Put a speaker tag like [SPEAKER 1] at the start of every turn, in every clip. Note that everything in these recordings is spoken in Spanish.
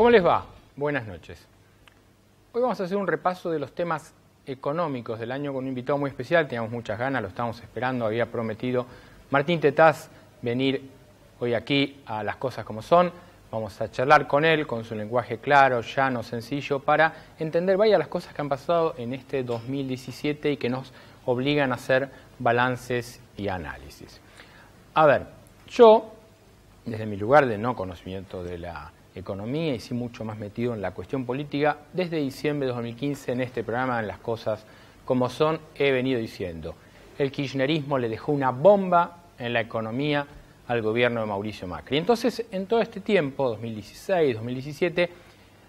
[SPEAKER 1] ¿Cómo les va? Buenas noches. Hoy vamos a hacer un repaso de los temas económicos del año con un invitado muy especial. Teníamos muchas ganas, lo estábamos esperando. Había prometido Martín Tetaz venir hoy aquí a Las Cosas Como Son. Vamos a charlar con él, con su lenguaje claro, llano, sencillo, para entender vaya las cosas que han pasado en este 2017 y que nos obligan a hacer balances y análisis. A ver, yo, desde mi lugar de no conocimiento de la economía y sí mucho más metido en la cuestión política, desde diciembre de 2015 en este programa, en Las Cosas Como Son, he venido diciendo: el kirchnerismo le dejó una bomba en la economía al gobierno de Mauricio Macri. Entonces, en todo este tiempo, 2016, 2017,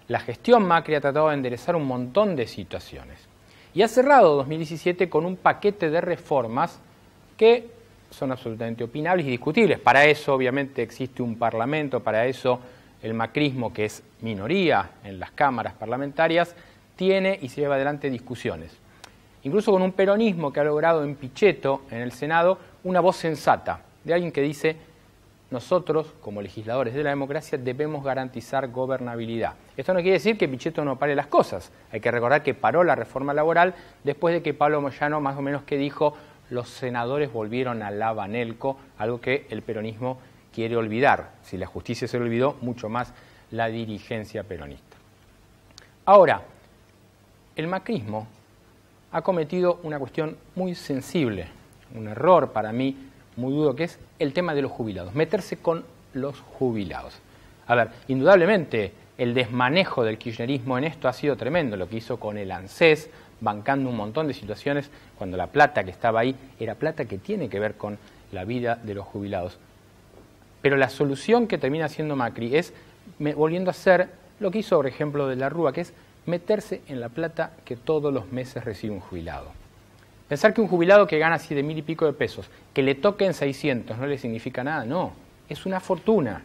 [SPEAKER 1] la gestión Macri ha tratado de enderezar un montón de situaciones. Y ha cerrado 2017 con un paquete de reformas que son absolutamente opinables y discutibles. Para eso, obviamente, existe un parlamento, para eso el macrismo, que es minoría en las cámaras parlamentarias, tiene y se lleva adelante discusiones. Incluso con un peronismo que ha logrado en Pichetto, en el Senado, una voz sensata de alguien que dice: nosotros, como legisladores de la democracia, debemos garantizar gobernabilidad. Esto no quiere decir que Pichetto no pare las cosas. Hay que recordar que paró la reforma laboral después de que Pablo Moyano más o menos que dijo: los senadores volvieron a la Banelco, algo que el peronismo quiere olvidar. Si la justicia se lo olvidó, mucho más la dirigencia peronista. Ahora, el macrismo ha cometido una cuestión muy sensible, un error para mí muy duro, que es el tema de los jubilados, meterse con los jubilados. A ver, indudablemente el desmanejo del kirchnerismo en esto ha sido tremendo, lo que hizo con el ANSES, bancando un montón de situaciones cuando la plata que estaba ahí era plata que tiene que ver con la vida de los jubilados. Pero la solución que termina haciendo Macri es volviendo a hacer lo que hizo, por ejemplo, de la Rúa, que es meterse en la plata que todos los meses recibe un jubilado. Pensar que un jubilado que gana 7.000 y pico de pesos, que le toquen 600, no le significa nada, no, es una fortuna.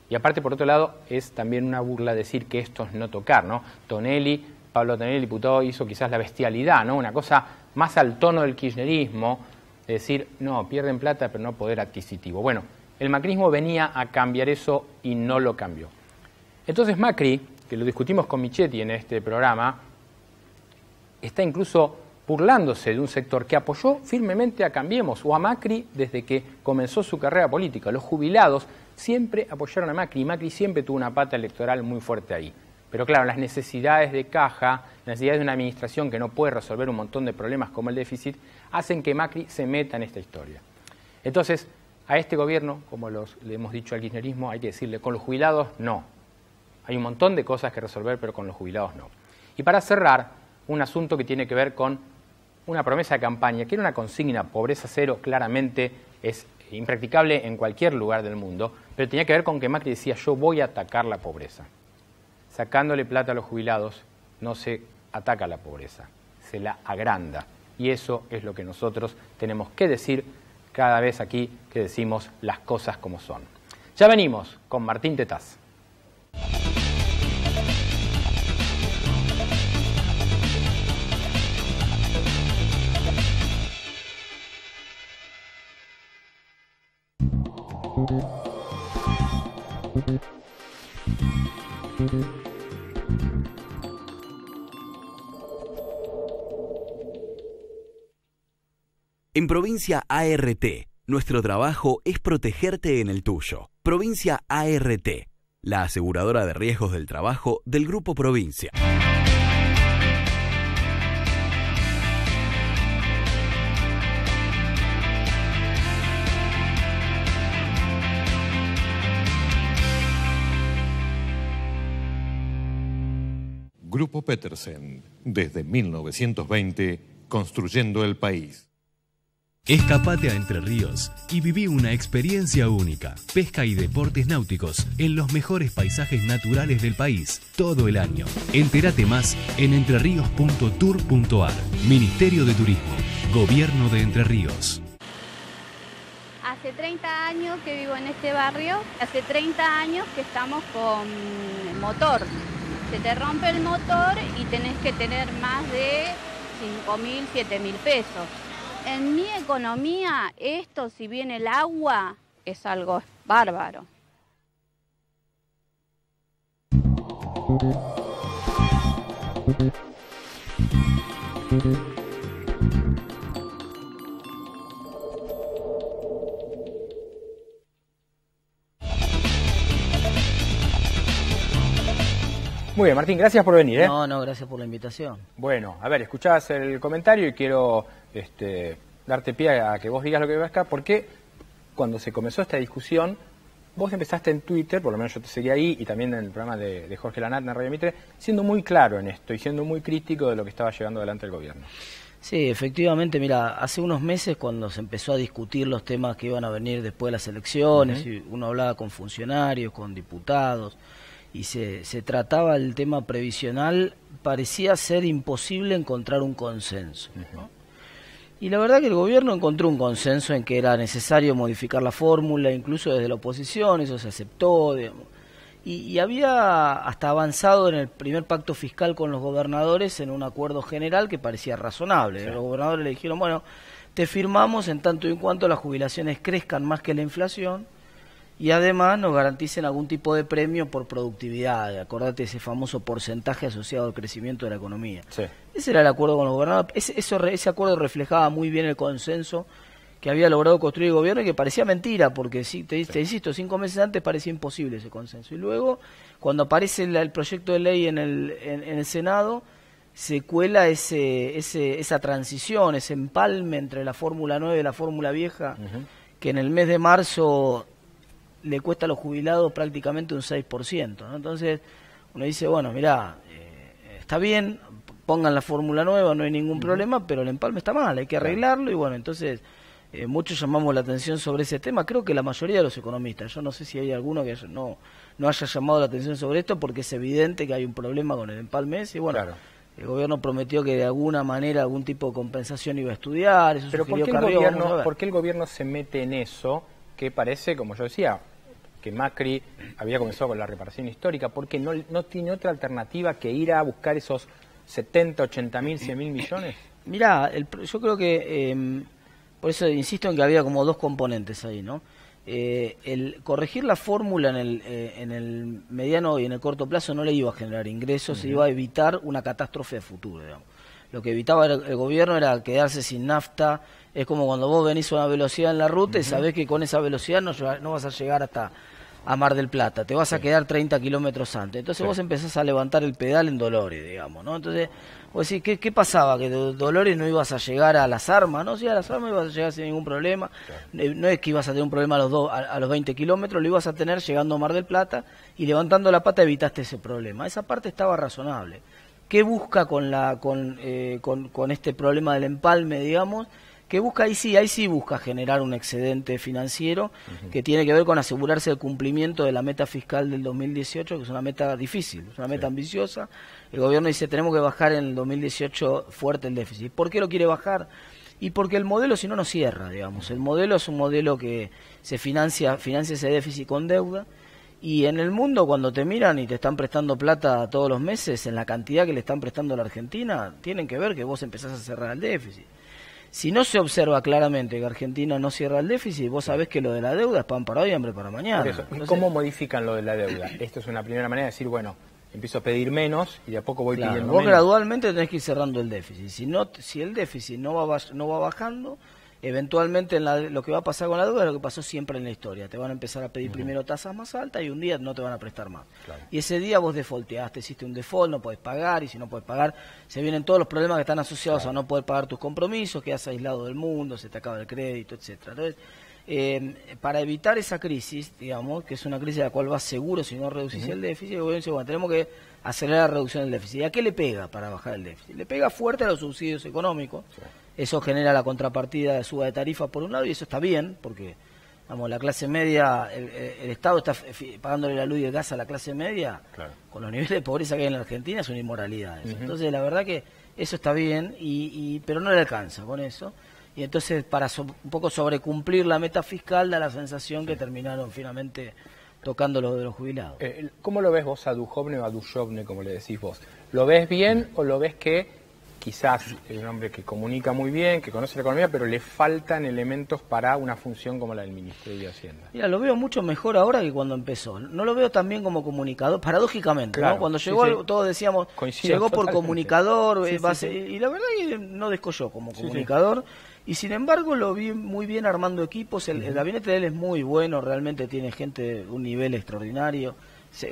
[SPEAKER 1] Y aparte, por otro lado, es también una burla decir que esto es no tocar, ¿no? Pablo Tonelli, el diputado, hizo quizás la bestialidad, ¿no? Una cosa más al tono del kirchnerismo, de decir, no, pierden plata pero no poder adquisitivo. Bueno, el macrismo venía a cambiar eso y no lo cambió. Entonces Macri, que lo discutimos con Michetti en este programa, está incluso burlándose de un sector que apoyó firmemente a Cambiemos o a Macri desde que comenzó su carrera política. Los jubilados siempre apoyaron a Macri y Macri siempre tuvo una pata electoral muy fuerte ahí. Pero claro, las necesidades de caja, las necesidades de una administración que no puede resolver un montón de problemas como el déficit, hacen que Macri se meta en esta historia. Entonces, a este gobierno, como le hemos dicho al kirchnerismo, hay que decirle: con los jubilados no. Hay un montón de cosas que resolver, pero con los jubilados no. Y para cerrar, un asunto que tiene que ver con una promesa de campaña, que era una consigna: pobreza cero, claramente es impracticable en cualquier lugar del mundo, pero tenía que ver con que Macri decía: yo voy a atacar la pobreza. Sacándole plata a los jubilados no se ataca la pobreza, se la agranda. Y eso es lo que nosotros tenemos que decir cada vez aquí que decimos las cosas como son. Ya venimos con Martín Tetaz.
[SPEAKER 2] En Provincia ART, nuestro trabajo es protegerte en el tuyo. Provincia ART, la aseguradora de riesgos del trabajo del Grupo Provincia.
[SPEAKER 3] Grupo Petersen, desde 1920, construyendo el país.
[SPEAKER 4] Escapate a Entre Ríos y viví una experiencia única. Pesca y deportes náuticos en los mejores paisajes naturales del país todo el año. Entérate más en entrerios.tour.ar. Ministerio de Turismo, Gobierno de Entre Ríos.
[SPEAKER 5] Hace 30 años que vivo en este barrio, hace 30 años que estamos con motor. Se te rompe el motor y tenés que tener más de 5.000, 7.000 pesos. En mi economía, esto, si viene el agua, es algo bárbaro.
[SPEAKER 1] Muy bien, Martín, gracias por venir.
[SPEAKER 6] No, gracias por la invitación.
[SPEAKER 1] Bueno, a ver, escuchabas el comentario y quiero darte pie a que vos digas lo que ves acá, porque cuando se comenzó esta discusión, vos empezaste en Twitter, por lo menos yo te seguí ahí, y también en el programa de Jorge Lanat en Radio Mitre, siendo muy claro en esto y siendo muy crítico de lo que estaba llevando adelante el gobierno.
[SPEAKER 6] Sí, efectivamente, mira, hace unos meses cuando se empezó a discutir los temas que iban a venir después de las elecciones, y uno hablaba con funcionarios, con diputados, y se trataba el tema previsional, parecía ser imposible encontrar un consenso, ¿no? Y la verdad que el gobierno encontró un consenso en que era necesario modificar la fórmula, incluso desde la oposición, eso se aceptó, digamos. Y había hasta avanzado en el primer pacto fiscal con los gobernadores en un acuerdo general que parecía razonable. Sí. Los gobernadores le dijeron, bueno, te firmamos en tanto y en cuanto las jubilaciones crezcan más que la inflación, y además nos garanticen algún tipo de premio por productividad. Acordate ese famoso porcentaje asociado al crecimiento de la economía. Sí. Ese era el acuerdo con los gobernadores. Ese acuerdo reflejaba muy bien el consenso que había logrado construir el gobierno y que parecía mentira, porque te insisto, 5 meses antes parecía imposible ese consenso. Y luego, cuando aparece el proyecto de ley en el Senado, se cuela esa transición, ese empalme entre la Fórmula 9 y la Fórmula Vieja, que en el mes de marzo le cuesta a los jubilados prácticamente un 6%, ¿no? Entonces uno dice, bueno, mirá, está bien, pongan la fórmula nueva, no hay ningún problema, pero el empalme está mal, hay que arreglarlo. Y bueno, entonces muchos llamamos la atención sobre ese tema, creo que la mayoría de los economistas, yo no sé si hay alguno que no haya llamado la atención sobre esto, porque es evidente que hay un problema con el empalme ese, y bueno, claro, el gobierno prometió que de alguna manera algún tipo de compensación iba a estudiar, eso. Pero
[SPEAKER 1] ¿por qué el gobierno se mete en eso, que parece, como yo decía, que Macri había comenzado con la reparación histórica, porque no tiene otra alternativa que ir a buscar esos 70, 80 mil, 100 mil millones?
[SPEAKER 6] Mirá, yo creo que, por eso insisto en que había como dos componentes ahí, ¿no? El corregir la fórmula en el mediano y en el corto plazo no le iba a generar ingresos, se iba a evitar una catástrofe de futuro, digamos. Lo que evitaba el gobierno era quedarse sin nafta. Es como cuando vos venís a una velocidad en la ruta y sabés que con esa velocidad no vas a llegar hasta a Mar del Plata, te vas a quedar 30 kilómetros antes. Entonces vos empezás a levantar el pedal en Dolores, digamos, ¿no? Entonces, vos decís, ¿qué pasaba? Que de Dolores no ibas a llegar a Las Armas, ¿no? Sí, a Las Armas ibas a llegar sin ningún problema. No es que ibas a tener un problema a los 20 kilómetros, lo ibas a tener llegando a Mar del Plata, y levantando la pata evitaste ese problema. Esa parte estaba razonable. ¿Qué busca con este problema del empalme, digamos? Que busca, ahí sí busca generar un excedente financiero que tiene que ver con asegurarse el cumplimiento de la meta fiscal del 2018, que es una meta difícil, es una meta ambiciosa. El gobierno dice, tenemos que bajar en el 2018 fuerte el déficit. ¿Por qué lo quiere bajar? Y porque el modelo, si no cierra, digamos. El modelo es un modelo que se financia ese déficit con deuda. Y en el mundo, cuando te miran y te están prestando plata todos los meses, en la cantidad que le están prestando a la Argentina, tienen que ver que vos empezás a cerrar el déficit. Si no se observa claramente que Argentina no cierra el déficit, vos sabés que lo de la deuda es pan para hoy y hambre para mañana.
[SPEAKER 1] Entonces, ¿cómo modifican lo de la deuda? Esto es una primera manera de decir, bueno, empiezo a pedir menos y de a poco voy pidiendo menos.
[SPEAKER 6] Vos gradualmente tenés que ir cerrando el déficit. Si el déficit no va bajando, eventualmente lo que va a pasar con la deuda es lo que pasó siempre en la historia. Te van a empezar a pedir primero tasas más altas y un día no te van a prestar más. Claro. Y ese día vos defaulteaste, hiciste un default, no podés pagar, y si no podés pagar, se vienen todos los problemas que están asociados a no poder pagar tus compromisos, quedás aislado del mundo, se te acaba el crédito, etcétera. Entonces, para evitar esa crisis, digamos, que es una crisis a la cual vas seguro si no reducís el déficit, el gobierno dice, bueno, tenemos que acelerar la reducción del déficit. ¿Y a qué le pega para bajar el déficit? Le pega fuerte a los subsidios económicos. Sí. Eso genera la contrapartida de suba de tarifa por un lado, y eso está bien, porque vamos, la clase media, el Estado está pagándole la luz y el gas a la clase media, claro, con los niveles de pobreza que hay en la Argentina, es una inmoralidad eso. Entonces la verdad que eso está bien, pero no le alcanza con eso, y entonces para un poco sobrecumplir la meta fiscal da la sensación que terminaron finalmente tocando lo de los jubilados.
[SPEAKER 1] ¿Cómo lo ves vos a Duhovne o a Duchovne, como le decís vos? ¿Lo ves bien o lo ves que quizás es un hombre que comunica muy bien, que conoce la economía, pero le faltan elementos para una función como la del Ministerio de Hacienda.
[SPEAKER 6] Mira, lo veo mucho mejor ahora que cuando empezó. No lo veo tan bien como comunicador, paradójicamente,
[SPEAKER 1] claro,
[SPEAKER 6] ¿no? Cuando llegó, todos decíamos,
[SPEAKER 1] coincido
[SPEAKER 6] llegó por
[SPEAKER 1] totalmente.
[SPEAKER 6] comunicador,
[SPEAKER 1] Sí.
[SPEAKER 6] y la verdad es que no descolló como comunicador. Y sin embargo lo vi muy bien armando equipos. El gabinete de él es muy bueno, realmente tiene gente de un nivel extraordinario.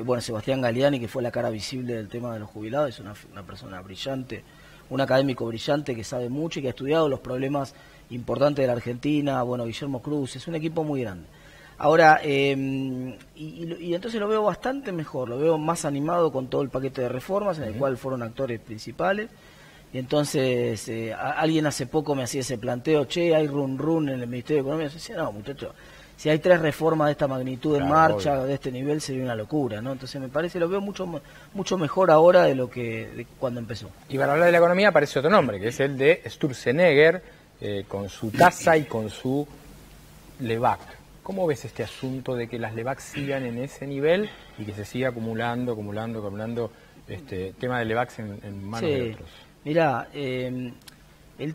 [SPEAKER 6] Bueno, Sebastián Galeani, que fue la cara visible del tema de los jubilados, es una persona brillante, un académico brillante que sabe mucho y que ha estudiado los problemas importantes de la Argentina. Bueno, Guillermo Cruz, es un equipo muy grande. Ahora, y entonces lo veo bastante mejor, lo veo más animado con todo el paquete de reformas, en el cual fueron actores principales. Y entonces, alguien hace poco me hacía ese planteo, che, hay run en el Ministerio de Economía. Yo decía, no, muchachos, si hay 3 reformas de esta magnitud en marcha, obvio, de este nivel, sería una locura, ¿no? Entonces me parece, lo veo mucho mejor ahora de cuando empezó.
[SPEAKER 1] Y para hablar de la economía aparece otro nombre, que es el de Sturzenegger, con su tasa y con su LEVAC. ¿Cómo ves este asunto de que las LEVAC sigan en ese nivel y que se siga acumulando tema de LEVAC en manos de otros?
[SPEAKER 6] Mirá, el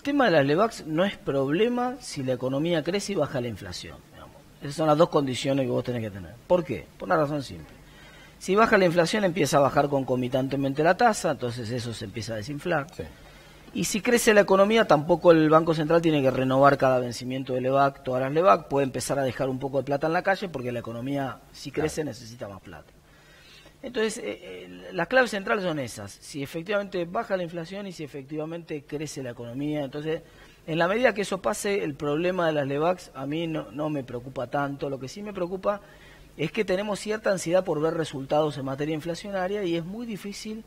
[SPEAKER 6] tema de las LEVAC no es problema si la economía crece y baja la inflación. Esas son las 2 condiciones que vos tenés que tener. ¿Por qué? Por una razón simple. Si baja la inflación, empieza a bajar concomitantemente la tasa, entonces eso se empieza a desinflar. Sí. Y si crece la economía, tampoco el Banco Central tiene que renovar cada vencimiento de LEVAC, todas las LEVAC, puede empezar a dejar un poco de plata en la calle, porque la economía, si crece, necesita más plata. Entonces, las claves centrales son esas. Si efectivamente baja la inflación y si efectivamente crece la economía. Entonces, en la medida que eso pase, el problema de las LEVACs a mí no me preocupa tanto. Lo que sí me preocupa es que tenemos cierta ansiedad por ver resultados en materia inflacionaria y es muy difícil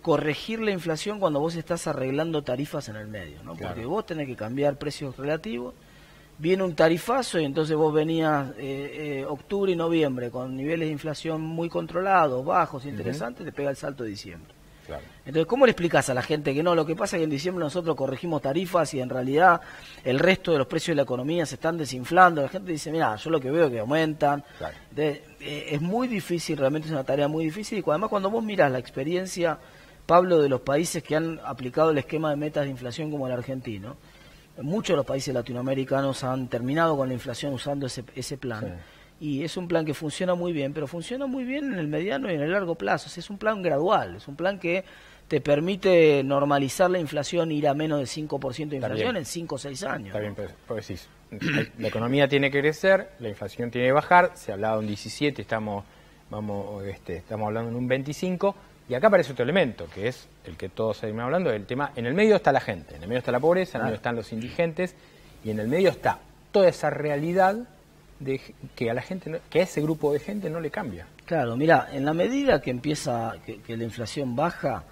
[SPEAKER 6] corregir la inflación cuando vos estás arreglando tarifas en el medio, ¿no? Claro. Porque vos tenés que cambiar precios relativos, viene un tarifazo y entonces vos venías octubre y noviembre con niveles de inflación muy controlados, bajos, interesantes, te pega el salto de diciembre. Claro. Entonces, ¿cómo le explicás a la gente que no? Lo que pasa es que en diciembre nosotros corregimos tarifas y en realidad el resto de los precios de la economía se están desinflando. La gente dice, mira, yo lo que veo es que aumentan. Claro. Entonces, es muy difícil, realmente es una tarea muy difícil. Y además cuando vos mirás la experiencia, Pablo, de los países que han aplicado el esquema de metas de inflación como el argentino, muchos de los países latinoamericanos han terminado con la inflación usando ese plan. Sí. Y es un plan que funciona muy bien, pero funciona muy bien en el mediano y en el largo plazo. O sea, es un plan gradual, es un plan que te permite normalizar la inflación, ir a menos del 5% de inflación en 5 o 6 años.
[SPEAKER 1] Está bien, pero decís, la economía tiene que crecer, la inflación tiene que bajar, se hablaba de un 17, estamos hablando de un 25, y acá aparece otro elemento, que es el que todos seguimos hablando, el tema, en el medio está la gente, en el medio está la pobreza, en el medio están los indigentes, y en el medio está toda esa realidad de que a la gente, que a ese grupo de gente no le cambia.
[SPEAKER 6] Claro, mira, en la medida que empieza, que la inflación baja,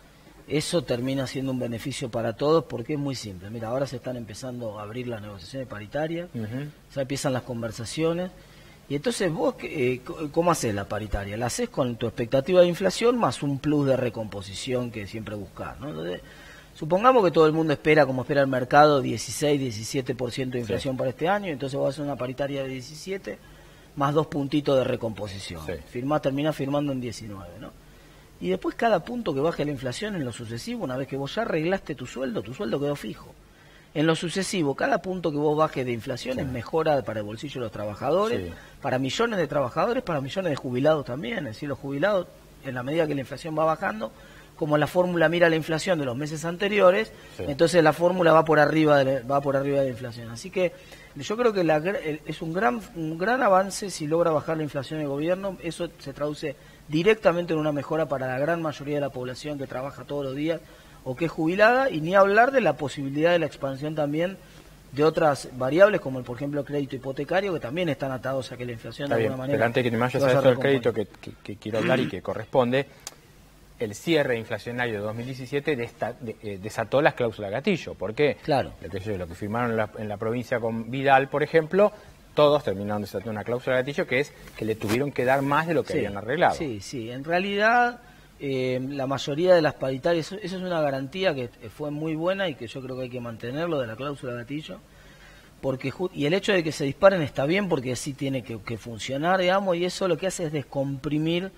[SPEAKER 6] eso termina siendo un beneficio para todos porque es muy simple. Mira, ahora se están empezando a abrir las negociaciones paritarias, ya empiezan las conversaciones, y entonces vos, ¿cómo haces la paritaria? La haces con tu expectativa de inflación más un plus de recomposición que siempre buscás, ¿no? Entonces, supongamos que todo el mundo espera, como espera el mercado, 16, 17% de inflación para este año, entonces vos haces una paritaria de 17 más 2 puntitos de recomposición. Sí. Terminás firmando en 19, ¿no? Y después cada punto que baje la inflación en lo sucesivo, una vez que vos ya arreglaste tu sueldo quedó fijo. En lo sucesivo, cada punto que vos bajes de inflación es mejora para el bolsillo de los trabajadores, para millones de trabajadores, para millones de jubilados también. Es decir, los jubilados, en la medida que la inflación va bajando, como la fórmula mira la inflación de los meses anteriores, entonces la fórmula va por arriba de la inflación. Así que yo creo que es un gran avance si logra bajar la inflación el gobierno. Eso se traduce directamente en una mejora para la gran mayoría de la población que trabaja todos los días o que es jubilada, y ni hablar de la posibilidad de la expansión también de otras variables, como por ejemplo el crédito hipotecario, que también están atados a que la inflación de alguna manera...
[SPEAKER 1] Pero antes de que me vayas a eso del crédito que quiero hablar y que corresponde, el cierre inflacionario de 2017 desató las cláusulas gatillo. ¿Por qué?
[SPEAKER 6] Claro.
[SPEAKER 1] Lo que firmaron en la provincia con Vidal, por ejemplo, todos terminaron desatando una cláusula gatillo, que es que le tuvieron que dar más de lo que habían arreglado.
[SPEAKER 6] Sí. En realidad, la mayoría de las paritarias, eso es una garantía que fue muy buena y que yo creo que hay que mantenerlo, de la cláusula gatillo. Y el hecho de que se disparen está bien porque así tiene que funcionar, digamos, y eso lo que hace es descomprimir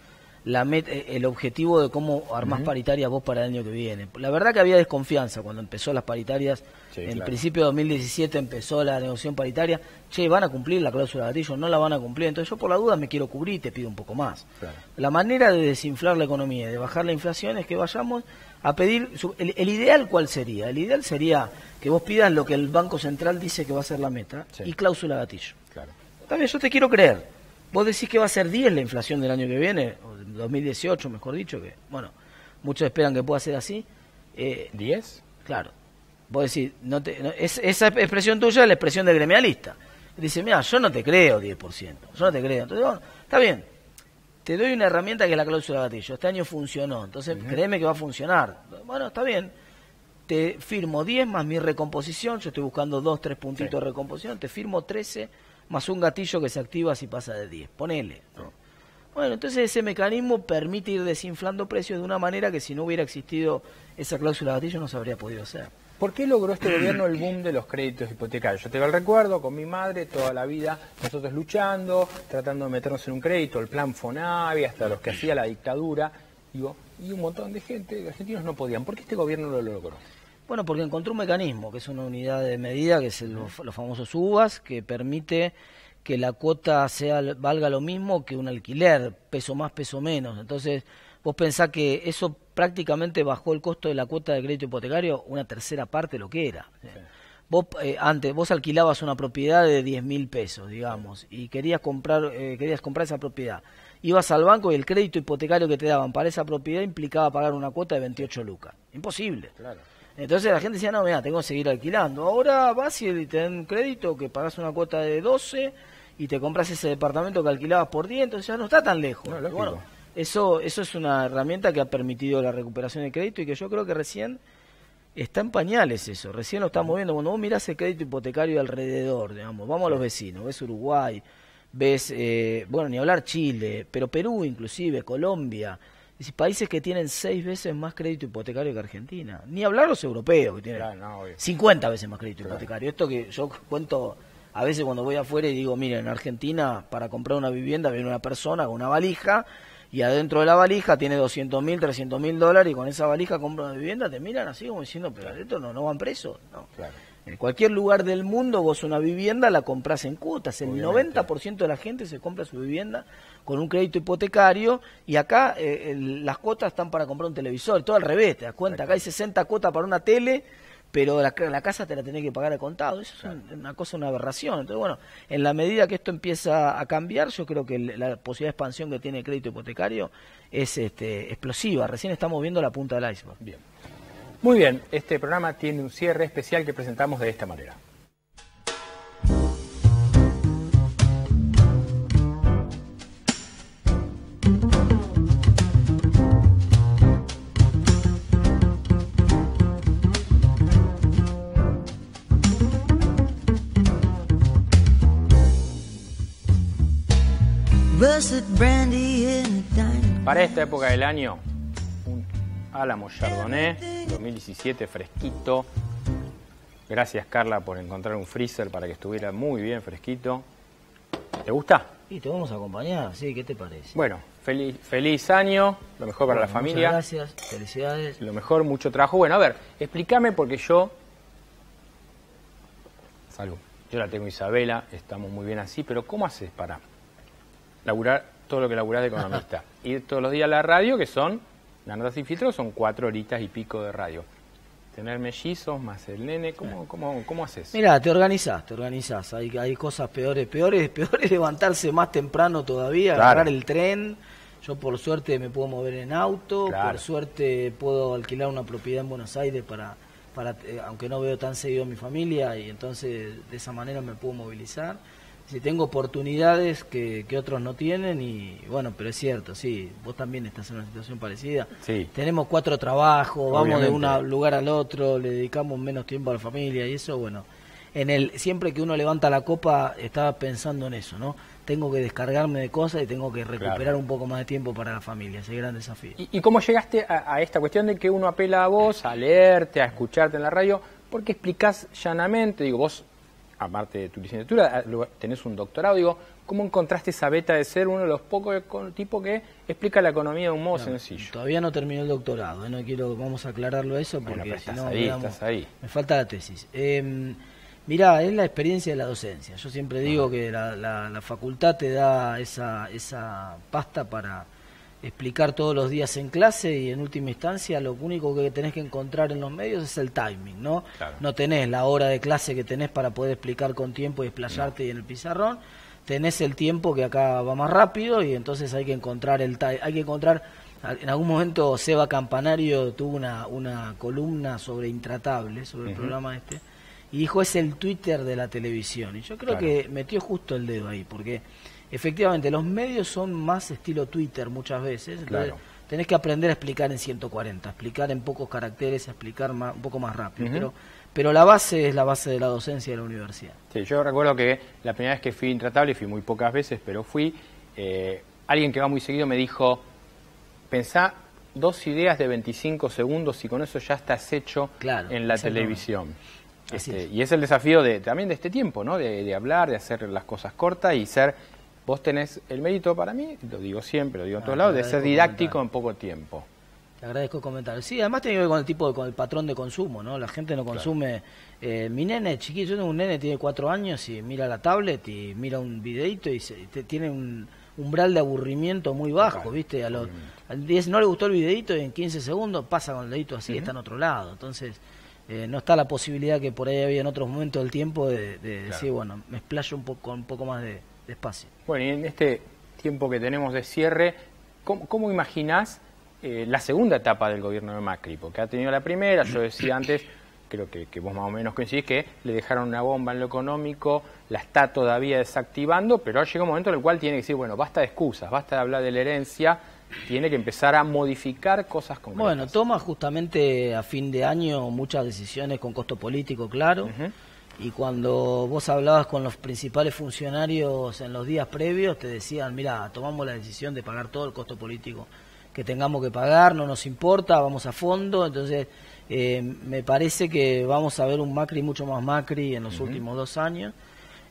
[SPEAKER 6] el objetivo de cómo armás paritarias vos para el año que viene. La verdad que había desconfianza cuando empezó las paritarias. En principio de 2017 empezó la negociación paritaria. Che, ¿van a cumplir la cláusula de gatillo? No la van a cumplir. Entonces yo por la duda me quiero cubrir y te pido un poco más. La manera de desinflar la economía y de bajar la inflación es que vayamos a pedir... ¿El ideal cuál sería? El ideal sería que vos pidas lo que el Banco Central dice que va a ser la meta y cláusula de gatillo. También yo te quiero creer. Vos decís que va a ser 10 la inflación del año que viene, o 2018 mejor dicho, que bueno, muchos esperan que pueda ser así.
[SPEAKER 1] ¿10?
[SPEAKER 6] Claro. Vos decís, esa expresión tuya es la expresión del gremialista. Dice, mira, yo no te creo 10%, yo no te creo. Entonces, bueno, está bien, te doy una herramienta que es la cláusula de gatillo. Este año funcionó, entonces créeme que va a funcionar. Bueno, está bien. Te firmo 10 más mi recomposición, yo estoy buscando 2, 3 puntitos de recomposición, te firmo 13 más un gatillo que se activa si pasa de 10. Ponele. ¿No? Bueno, entonces ese mecanismo permite ir desinflando precios de una manera que si no hubiera existido esa cláusula de gatillo no se habría podido hacer.
[SPEAKER 1] ¿Por qué logró este gobierno el boom de los créditos hipotecarios? Yo tengo el recuerdo con mi madre toda la vida, nosotros luchando, tratando de meternos en un crédito, el plan Fonavi, hasta los que hacía la dictadura, digo, y un montón de gente, de argentinos no podían. ¿Por qué este gobierno lo logró?
[SPEAKER 6] Bueno, porque encontró un mecanismo, que es una unidad de medida, que es los famosos UVAs, que permite que la cuota valga lo mismo que un alquiler, peso más, peso menos. Entonces, vos pensás que eso prácticamente bajó el costo de la cuota de crédito hipotecario una tercera parte de lo que era. Antes, vos alquilabas una propiedad de 10.000 pesos, digamos, y querías comprar esa propiedad. Ibas al banco y el crédito hipotecario que te daban para esa propiedad implicaba pagar una cuota de 28 lucas. Imposible. Claro. Entonces la gente decía, no, mira, tengo que seguir alquilando. Ahora vas y te dan un crédito que pagás una cuota de 12 y te compras ese departamento que alquilabas por 10, entonces ya no está tan lejos. No, bueno, eso es una herramienta que ha permitido la recuperación del crédito y que yo creo que recién está en pañales eso. Recién lo estamos viendo. Cuando vos mirás el crédito hipotecario alrededor, digamos, vamos a los vecinos, ves Uruguay, ves, bueno, ni hablar Chile, pero Perú inclusive, Colombia... Es decir, países que tienen 6 veces más crédito hipotecario que Argentina. Ni hablar los europeos, que tienen 50 veces más crédito hipotecario. Esto que yo cuento a veces cuando voy afuera y digo, miren, en Argentina para comprar una vivienda viene una persona con una valija y adentro de la valija tiene 200.000, 300.000 dólares y con esa valija compra una vivienda, te miran así como diciendo, pero esto no van presos. No. En cualquier lugar del mundo vos una vivienda la comprás en cuotas. El 90% de la gente se compra su vivienda con un crédito hipotecario y acá las cuotas están para comprar un televisor, todo al revés, te das cuenta, acá hay 60 cuotas para una tele, pero la casa te la tenés que pagar al contado. Eso es una cosa, una aberración. Entonces, bueno, en la medida que esto empieza a cambiar, yo creo que la posibilidad de expansión que tiene el crédito hipotecario es explosiva. Recién estamos viendo la punta del iceberg.
[SPEAKER 1] Bien. Muy bien, este programa tiene un cierre especial que presentamos de esta manera. Para esta época del año, un Álamo Chardonnay 2017 fresquito. Gracias, Carla, por encontrar un freezer para que estuviera muy bien fresquito. ¿Te gusta?
[SPEAKER 6] Y te vamos a acompañar, sí, ¿qué te parece?
[SPEAKER 1] Bueno, feliz año, lo mejor para la familia.
[SPEAKER 6] Muchas gracias, felicidades.
[SPEAKER 1] Lo mejor, mucho trabajo. Bueno, a ver, explícame porque yo... Salud. Yo la tengo Isabela, estamos muy bien así, pero ¿cómo haces para laburar todo lo que laburás de economista? Ir todos los días a la radio, que son, la nota sin filtro, son 4 horitas y pico de radio. Tener mellizos más el nene, ¿cómo haces?
[SPEAKER 6] Mira, te organizás. Hay cosas peores levantarse más temprano todavía, agarrar el tren. Yo por suerte me puedo mover en auto, por suerte puedo alquilar una propiedad en Buenos Aires para aunque no veo tan seguido a mi familia, y entonces de esa manera me puedo movilizar. Si tengo oportunidades que otros no tienen, y bueno, pero es cierto, sí, vos también estás en una situación parecida.
[SPEAKER 1] Sí.
[SPEAKER 6] Tenemos 4 trabajos, vamos de un lugar al otro, le dedicamos menos tiempo a la familia, y eso, bueno, siempre que uno levanta la copa, estaba pensando en eso, ¿no? Tengo que descargarme de cosas y tengo que recuperar un poco más de tiempo para la familia, ese gran desafío.
[SPEAKER 1] ¿Y cómo llegaste a esta cuestión de que uno apela a vos, a leerte, a escucharte en la radio? Porque explicás llanamente, digo, vos aparte de tu licenciatura, tenés un doctorado. Digo, ¿cómo encontraste esa beta de ser uno de los pocos tipos que explica la economía de un modo sencillo?
[SPEAKER 6] Todavía no terminó el doctorado, vamos a aclararlo eso, porque si no,
[SPEAKER 1] estás ahí.
[SPEAKER 6] Me falta la tesis. Mirá, es la experiencia de la docencia. Yo siempre digo que la facultad te da esa pasta para explicar todos los días en clase, y en última instancia lo único que tenés que encontrar en los medios es el timing, ¿no?
[SPEAKER 1] Claro.
[SPEAKER 6] No tenés la hora de clase que tenés para poder explicar con tiempo y explayarte y en el pizarrón. Tenés el tiempo que acá va más rápido, y entonces hay que encontrar en algún momento Seba Campanario tuvo una columna sobre Intratable, sobre el programa y dijo, es el Twitter de la televisión, y yo creo que metió justo el dedo ahí, porque efectivamente los medios son más estilo Twitter muchas veces, entonces tenés que aprender a explicar en 140, explicar en pocos caracteres, explicar un poco más rápido, pero la base es la base de la docencia de la universidad.
[SPEAKER 1] Sí, yo recuerdo que la primera vez que fui Intratable, fui muy pocas veces, pero fui, alguien que va muy seguido me dijo, pensá 2 ideas de 25 segundos y con eso ya estás hecho en la televisión. Y es el desafío también de este tiempo, ¿no? De hablar, de hacer las cosas cortas y ser... Vos tenés el mérito para mí, lo digo siempre, lo digo en todos lados, de ser didáctico en poco tiempo.
[SPEAKER 6] Te agradezco el comentario. Sí, además tiene que ver con el patrón de consumo, ¿no? La gente no consume... mi nene chiquito, yo tengo un nene, tiene 4 años y mira la tablet y mira un videito y tiene un umbral de aburrimiento muy bajo, ¿viste? Al 10 no le gustó el videito y en 15 segundos pasa con el dedito así, está en otro lado. Entonces... no está la posibilidad que por ahí había en otros momentos del tiempo de decir, bueno, me explayo un poco más de espacio.
[SPEAKER 1] Bueno, y en este tiempo que tenemos de cierre, ¿cómo imaginás la segunda etapa del gobierno de Macri? Porque ha tenido la primera, yo decía antes, creo que vos más o menos coincidís, que le dejaron una bomba en lo económico, la está todavía desactivando, pero llega un momento en el cual tiene que decir, bueno, basta de excusas, basta de hablar de la herencia, tiene que empezar a modificar cosas concretas.
[SPEAKER 6] Bueno, toma justamente a fin de año muchas decisiones con costo político, claro, y cuando vos hablabas con los principales funcionarios en los días previos, te decían, mira, tomamos la decisión de pagar todo el costo político que tengamos que pagar, no nos importa, vamos a fondo. Entonces me parece que vamos a ver un Macri mucho más Macri en los últimos 2 años.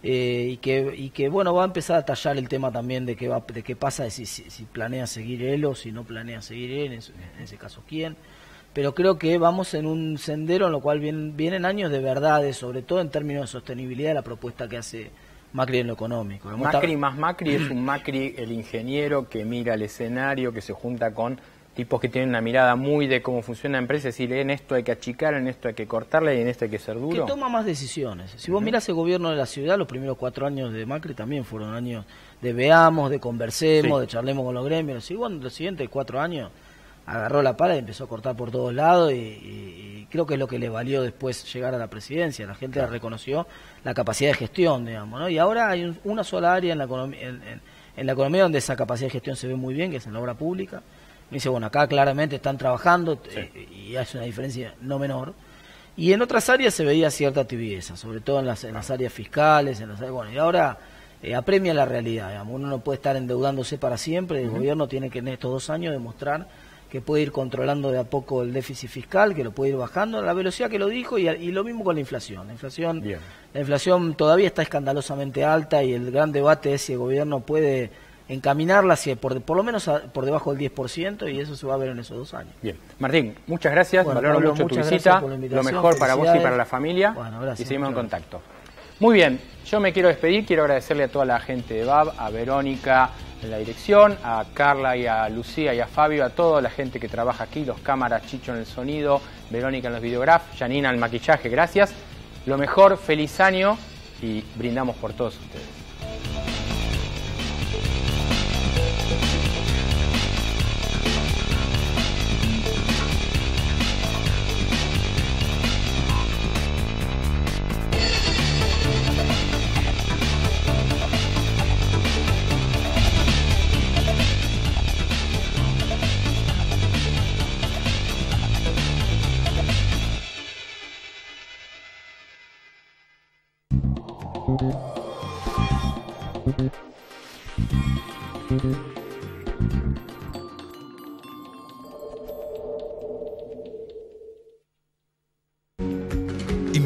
[SPEAKER 6] Y que bueno, va a empezar a tallar el tema también de qué pasa, si planea seguir él o si no planea seguir él, en ese caso quién. Pero creo que vamos en un sendero en lo cual vienen años de verdades, sobre todo en términos de sostenibilidad de la propuesta que hace Macri en lo económico.
[SPEAKER 1] Macri más Macri es un Macri, el ingeniero que mira el escenario, que se junta con tipos que tienen una mirada muy de cómo funciona la empresa, es decir, en esto hay que achicar, en esto hay que cortarle y en esto hay que ser duro.
[SPEAKER 6] Que toma más decisiones. Si vos mirás el gobierno de la ciudad, los primeros 4 años de Macri también fueron años de veamos, de conversemos, de charlemos con los gremios. Y bueno, los siguientes 4 años agarró la pala y empezó a cortar por todos lados y creo que es lo que le valió después llegar a la presidencia. La gente reconoció la capacidad de gestión, digamos, ¿no? Y ahora hay una sola área en la economía donde esa capacidad de gestión se ve muy bien, que es en la obra pública. Me dice, bueno, acá claramente están trabajando y hay una diferencia no menor. Y en otras áreas se veía cierta tibieza, sobre todo en las áreas fiscales, bueno, y ahora apremia la realidad, digamos. Uno no puede estar endeudándose para siempre, el gobierno tiene que en estos 2 años demostrar que puede ir controlando de a poco el déficit fiscal, que lo puede ir bajando a la velocidad que lo dijo, y lo mismo con la inflación. La inflación todavía está escandalosamente alta y el gran debate es si el gobierno puede encaminarla hacia por lo menos por debajo del 10%, y eso se va a ver en esos 2 años.
[SPEAKER 1] Bien. Martín, muchas gracias,
[SPEAKER 6] bueno,
[SPEAKER 1] valoro
[SPEAKER 6] Pablo,
[SPEAKER 1] mucho tu visita, lo mejor para vos y para la familia,
[SPEAKER 6] gracias,
[SPEAKER 1] y seguimos en contacto. Muy bien, yo me quiero despedir, quiero agradecerle a toda la gente de BAB, a Verónica en la dirección, a Carla y a Lucía y a Fabio, a toda la gente que trabaja aquí, los cámaras, Chicho en el sonido, Verónica en los videografs, Janina en el maquillaje, gracias. Lo mejor, feliz año y brindamos por todos ustedes.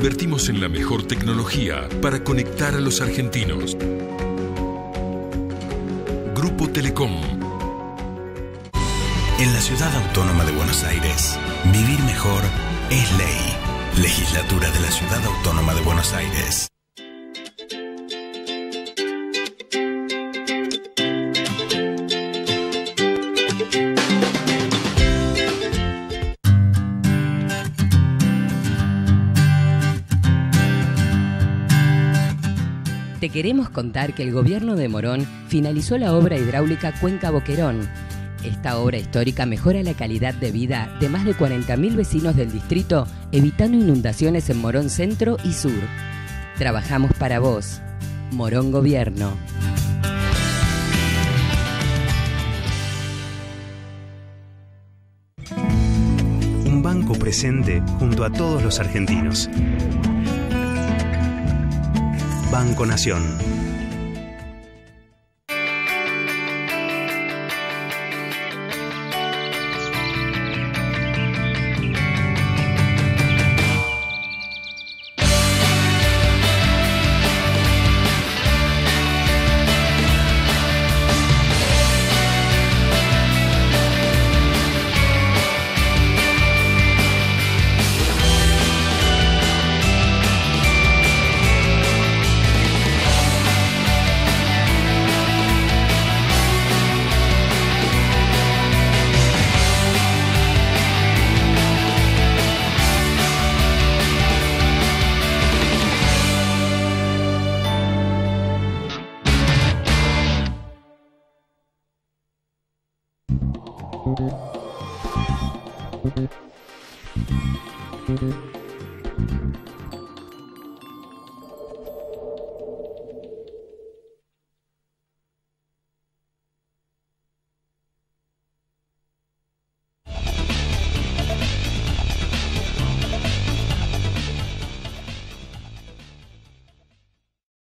[SPEAKER 7] Invertimos en la mejor tecnología para conectar a los argentinos. Grupo Telecom.
[SPEAKER 8] En la Ciudad Autónoma de Buenos Aires, vivir mejor es ley. Legislatura de la Ciudad Autónoma de Buenos Aires.
[SPEAKER 9] Te queremos contar que el gobierno de Morón finalizó la obra hidráulica Cuenca Boquerón. Esta obra histórica mejora la calidad de vida de más de 40.000 vecinos del distrito, evitando inundaciones en Morón Centro y Sur. Trabajamos para vos. Morón Gobierno.
[SPEAKER 10] Un banco presente junto a todos los argentinos. Banco Nación.